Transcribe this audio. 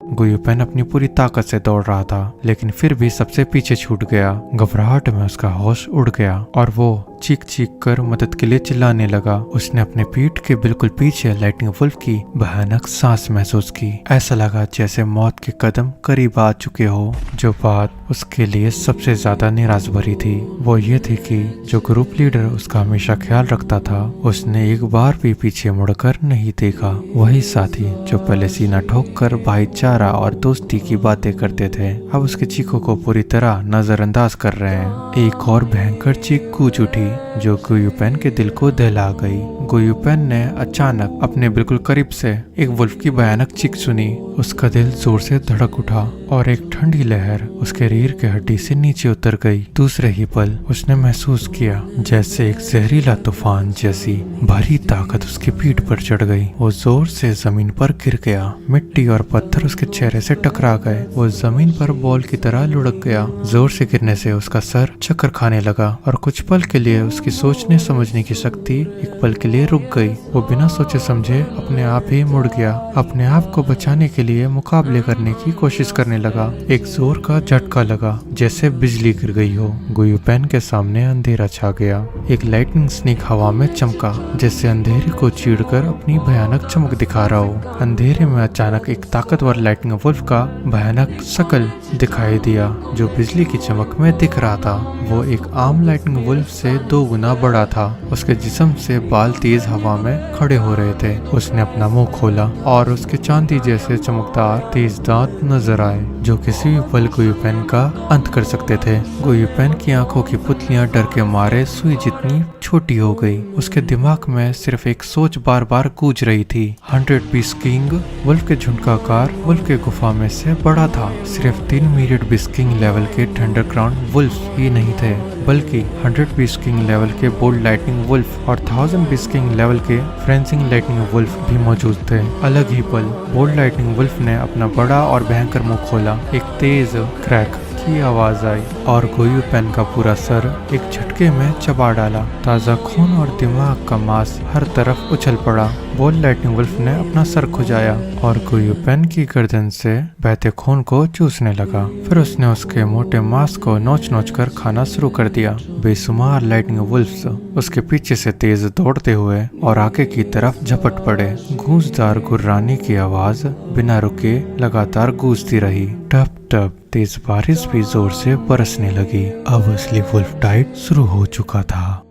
गुयुपेन अपनी पूरी ताकत से दौड़ रहा था, लेकिन फिर भी सबसे पीछे छूट गया। घबराहट में उसका होश उड़ गया और वो चीख चीख कर मदद के लिए चिल्लाने लगा। उसने अपने पीठ के बिल्कुल पीछे लाइटनिंग वुल्फ की भयानक सांस महसूस की। ऐसा लगा जैसे मौत के कदम करीब आ चुके हो। जो बात उसके लिए सबसे ज्यादा निराश भरी थी वो ये थी कि जो ग्रुप लीडर उसका हमेशा ख्याल रखता था, उसने एक बार भी पीछे मुड़कर नहीं देखा। वही साथी जो पहले सीना ठोक कर भाईचारा और दोस्ती की बातें करते थे, अब उसकी चीखों को पूरी तरह नजरअंदाज कर रहे हैं। एक और भयंकर चीख गूंज उठी जो गुयुपेन के दिल को दहला गई। गुयुपेन ने अचानक अपने बिल्कुल करीब से एक वुल्फ की भयानक चीख सुनी। उसका दिल जोर से धड़क उठा और एक ठंडी लहर उसके रीढ़ के हड्डी से नीचे उतर गई। दूसरे ही पल उसने महसूस किया जैसे एक जहरीला तूफान जैसी भारी ताकत उसकी पीठ पर चढ़ गई। वो जोर से जमीन पर गिर गया। मिट्टी और पत्थर उसके चेहरे से टकरा गए। वो जमीन पर बॉल की तरह लुढ़क गया। जोर से गिरने से उसका सर चक्कर खाने लगा और कुछ पल के लिए उसकी सोचने समझने की शक्ति एक पल के लिए रुक गई। वो बिना सोचे समझे अपने आप ही मुड़ गया। अपने आप को बचाने के लिए मुकाबले करने की कोशिश करने लगा। एक जोर का झटका लगा जैसे बिजली गिर गई हो। गुयुपेन के सामने अंधेरा छा गया। एक लाइटनिंग स्नेक हवा में चमका जैसे अंधेरे को चीरकर अपनी भयानक चमक दिखा रहा हो। अंधेरे में अचानक एक ताकतवर लाइटनिंग वुल्फ का भयानक शकल दिखाई दिया जो बिजली की चमक में दिख रहा था। वो एक आम लाइटनिंग वुल्फ से 2 गुना बड़ा था। उसके जिस्म से बाल तेज हवा में खड़े हो रहे थे। उसने अपना मुंह खोला और उसके चांदी जैसे चमकदार तेज दांत नजर आए जो किसी भी पल गुयुपेन का अंत कर सकते थे। गुयुपेन की आंखों की पुतलियां डर के मारे सुई जितनी छोटी हो गई। उसके दिमाग में सिर्फ एक सोच बार बार गूंज रही थी। 100 बीस्ट किंग वुल्फ के झुंड का आकार वुल्फ के गुफा में से बड़ा था। सिर्फ 3 मीरियड बीस्ट किंग लेवल के थंडरक्राउन वुल्फ ही नहीं थे, बल्कि 100 बीस्ट किंग लेवल के बोल्ड लाइटनिंग वुल्फ और 1000 बीस्ट किंग लेवल के फ्रेंसिंग लाइटनिंग वुल्फ भी मौजूद थे। अलग ही पल बोल्ड लाइटनिंग वुल्फ ने अपना बड़ा और भयंकर मुंह खोला। एक तेज क्रैक की आवाज आई और गुयुपेन का पूरा सर एक झटके में चबा डाला। ताजा खून और दिमाग का मांस हर तरफ उछल पड़ा। बोल्ड लाइटनिंग वुल्फ ने अपना सर खुजाया और गुयुपेन की गर्दन से बहते खून को चूसने लगा। फिर उसने उसके मोटे मांस को नोच नोच कर खाना शुरू कर दिया। बेशुमार लाइटनिंग वुल्फ्स उसके पीछे से तेज दौड़ते हुए और आगे की तरफ झपट पड़े। गूंजदार गुर्राने की आवाज बिना रुके लगातार गूंजती रही। टप टप तेज बारिश भी जोर से बरसने लगी। अब असली वुल्फ टाइड शुरू हो चुका था।